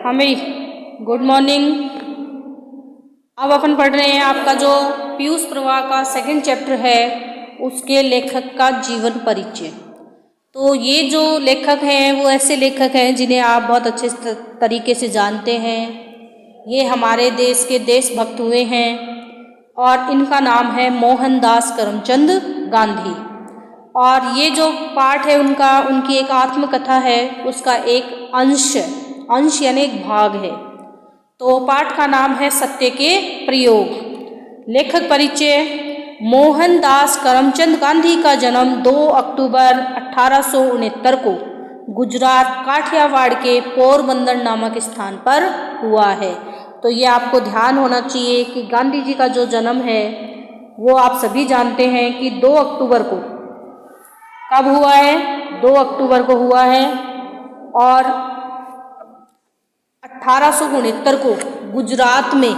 हमें good morning. अब अपन पढ़ रहे हैं आपका जो पीयूष प्रवाह का सेकंड चैप्टर है उसके लेखक का जीवन परिचय। तो ये जो लेखक हैं वो ऐसे लेखक हैं जिन्हें आप बहुत अच्छे तरीके से जानते हैं। ये हमारे देश के देशभक्त हुए हैं और इनका नाम है मोहनदास करमचंद गांधी। और ये जो पाठ है उनकी एक आत्मकथा है, उसका एक अंश यानी एक भाग है। तो पाठ का नाम है सत्य के प्रयोग। लेखक परिचय। मोहनदास करमचंद गांधी का जन्म 2 अक्टूबर 1869 को गुजरात काठियावाड़ के पोरबंदर नामक स्थान पर हुआ है। तो ये आपको ध्यान होना चाहिए कि गांधी जी का जो जन्म है वो आप सभी जानते हैं कि 2 अक्टूबर को कब हुआ है, 2 अक्टूबर को हुआ है। और 1869 को गुजरात में,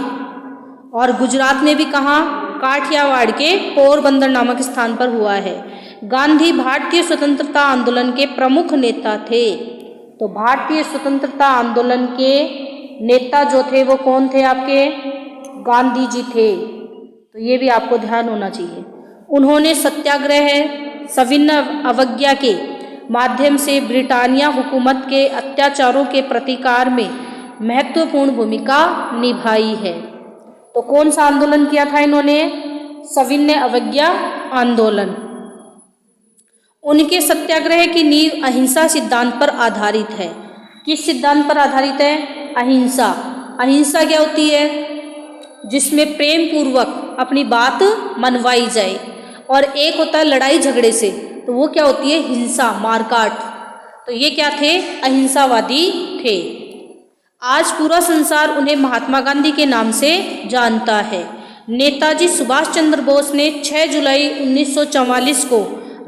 और गुजरात में भी कहाँ, काठियावाड़ के पोरबंदर नामक स्थान पर हुआ है। गांधी भारतीय स्वतंत्रता आंदोलन के प्रमुख नेता थे। तो भारतीय स्वतंत्रता आंदोलन के नेता जो थे वो कौन थे आपके? गांधी जी थे। तो ये भी आपको ध्यान होना चाहिए। उन्होंने सत्याग्रह, सविनय अवज्ञा के माध्यम से ब्रिटानिया हुकूमत के अत्याचारों के प्रतिकार में महत्वपूर्ण भूमिका निभाई है। तो कौन सा आंदोलन किया था इन्होंने? सविनय अवज्ञा आंदोलन। उनके सत्याग्रह की नींव अहिंसा सिद्धांत पर आधारित है। किस सिद्धांत पर आधारित है? अहिंसा। अहिंसा क्या होती है? जिसमें प्रेम पूर्वक अपनी बात मनवाई जाए। और एक होता है लड़ाई झगड़े से, तो वो क्या होती है? हिंसा, मारकाट। तो ये क्या थे? अहिंसावादी थे। आज पूरा संसार उन्हें महात्मा गांधी के नाम से जानता है। नेताजी सुभाष चंद्र बोस ने 6 जुलाई 1944 को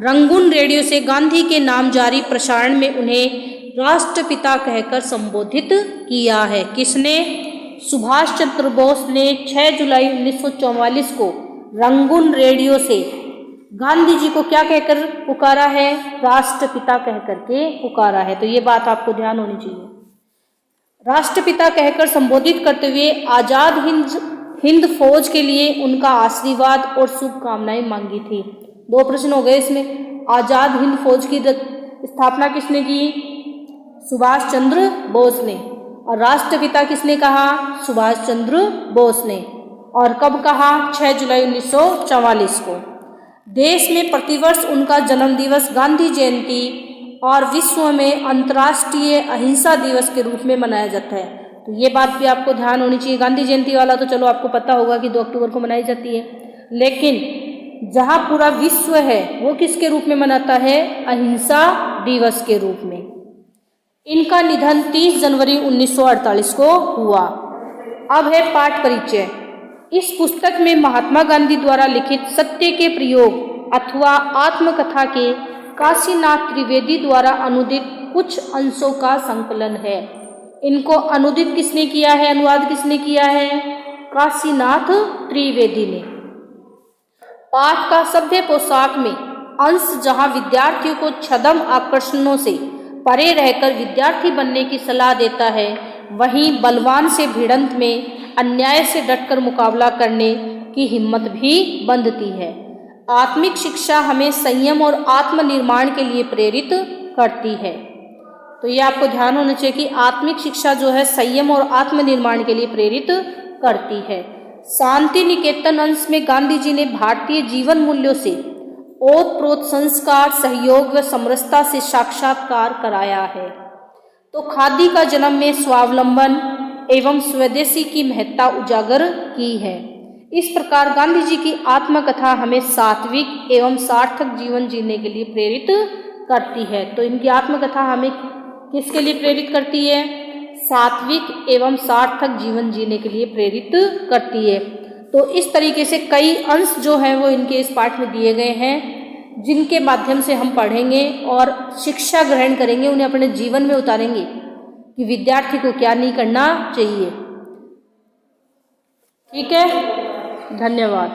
रंगून रेडियो से गांधी के नाम जारी प्रसारण में उन्हें राष्ट्रपिता कहकर संबोधित किया है। किसने? सुभाष चंद्र बोस ने 6 जुलाई 1944 को रंगून रेडियो से गांधी जी को क्या कहकर पुकारा है? राष्ट्रपिता कहकर के पुकारा है। तो ये बात आपको ध्यान होनी चाहिए। राष्ट्रपिता कहकर संबोधित करते हुए आजाद हिंद फौज के लिए उनका आशीर्वाद और शुभकामनाएं मांगी थी। 2 प्रश्न हो गए इसमें। आजाद हिंद फौज की स्थापना किसने की? सुभाष चंद्र बोस ने। और राष्ट्रपिता किसने कहा? सुभाष चंद्र बोस ने। और कब कहा? 6 जुलाई 1944 को। देश में प्रतिवर्ष उनका जन्म दिवस गांधी जयंती और विश्व में अंतर्राष्ट्रीय अहिंसा दिवस के रूप में मनाया जाता है। तो ये बात भी आपको ध्यान होनी चाहिए। गांधी जयंती वाला तो चलो आपको पता होगा कि 2 अक्टूबर को मनाई जाती है, लेकिन जहाँ पूरा विश्व है वो किसके रूप में मनाता है? अहिंसा दिवस के रूप में। इनका निधन 30 जनवरी 1948 को हुआ। अब है पाठ परिचय। इस पुस्तक में महात्मा गांधी द्वारा लिखित सत्य के प्रयोग अथवा आत्मकथा के काशीनाथ त्रिवेदी द्वारा अनुदित कुछ अंशों का संकलन है। इनको अनुदित किसने किया है? अनुवाद किसने किया है? काशीनाथ त्रिवेदी ने। पाठ का सभ्य पोशाक में अंश जहां विद्यार्थियों को छद्म आकर्षणों से परे रहकर विद्यार्थी बनने की सलाह देता है, वहीं बलवान से भिड़ंत में अन्याय से डटकर मुकाबला करने की हिम्मत भी बंधती है। आत्मिक शिक्षा हमें संयम और आत्मनिर्माण के लिए प्रेरित करती है। तो ये आपको ध्यान होना चाहिए कि आत्मिक शिक्षा जो है संयम और आत्मनिर्माण के लिए प्रेरित करती है। शांति निकेतन अंश में गांधी जी ने भारतीय जीवन मूल्यों से ओतप्रोत संस्कार, सहयोग व समरसता से साक्षात्कार कराया है। तो खादी का जन्म में स्वावलंबन एवं स्वदेशी की महत्ता उजागर की है। इस प्रकार गांधी जी की आत्मकथा हमें सात्विक एवं सार्थक जीवन जीने के लिए प्रेरित करती है। तो इनकी आत्मकथा हमें किसके लिए प्रेरित करती है? सात्विक एवं सार्थक जीवन जीने के लिए प्रेरित करती है। तो इस तरीके से कई अंश जो हैं वो इनके इस पाठ में दिए गए हैं, जिनके माध्यम से हम पढ़ेंगे और शिक्षा ग्रहण करेंगे, उन्हें अपने जीवन में उतारेंगे कि विद्यार्थी को क्या नहीं करना चाहिए। ठीक है, धन्यवाद।